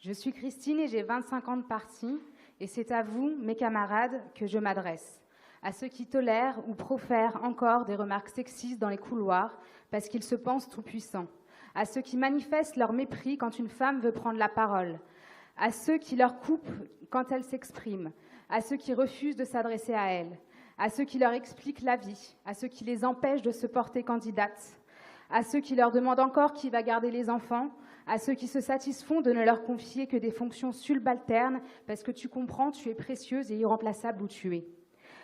Je suis Christine et j'ai 25 ans de parti, et c'est à vous, mes camarades, que je m'adresse. À ceux qui tolèrent ou profèrent encore des remarques sexistes dans les couloirs parce qu'ils se pensent tout-puissants. À ceux qui manifestent leur mépris quand une femme veut prendre la parole. À ceux qui leur coupent quand elles s'expriment. À ceux qui refusent de s'adresser à elles. À ceux qui leur expliquent la vie. À ceux qui les empêchent de se porter candidates. À ceux qui leur demandent encore qui va garder les enfants. À ceux qui se satisfont de ne leur confier que des fonctions subalternes parce que tu comprends, tu es précieuse et irremplaçable où tu es.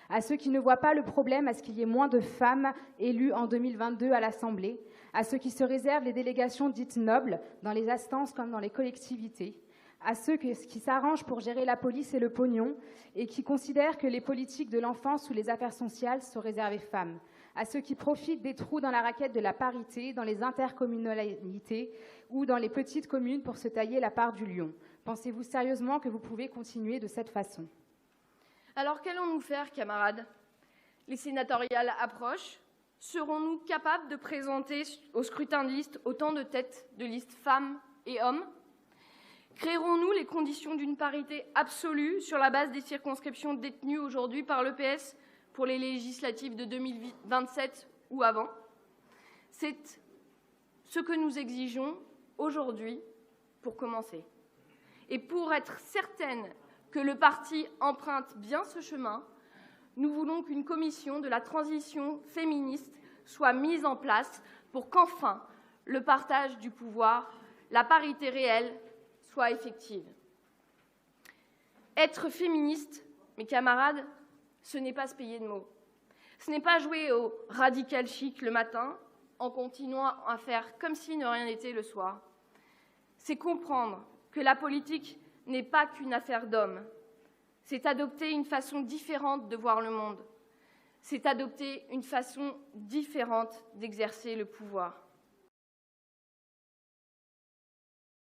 À ceux qui ne voient pas le problème à ce qu'il y ait moins de femmes élues en 2022 à l'Assemblée, à ceux qui se réservent les délégations dites nobles dans les instances comme dans les collectivités, à ceux qui s'arrangent pour gérer la police et le pognon et qui considèrent que les politiques de l'enfance ou les affaires sociales sont réservées femmes, à ceux qui profitent des trous dans la raquette de la parité dans les intercommunalités ou dans les petites communes pour se tailler la part du lion. Pensez-vous sérieusement que vous pouvez continuer de cette façon ? Alors qu'allons-nous faire, camarades? Les sénatoriales approchent. Serons-nous capables de présenter au scrutin de liste autant de têtes de liste femmes et hommes? Créerons-nous les conditions d'une parité absolue sur la base des circonscriptions détenues aujourd'hui par l'EPS pour les législatives de 2027 ou avant? C'est ce que nous exigeons aujourd'hui pour commencer. Et pour être certaine que le parti emprunte bien ce chemin, nous voulons qu'une commission de la transition féministe soit mise en place pour qu'enfin le partage du pouvoir, la parité réelle, soit effective. Être féministe, mes camarades, ce n'est pas se payer de mots. Ce n'est pas jouer au radical chic le matin en continuant à faire comme si ne rien n'était le soir. C'est comprendre que la politique n'est pas qu'une affaire d'hommes. C'est adopter une façon différente de voir le monde. C'est adopter une façon différente d'exercer le pouvoir.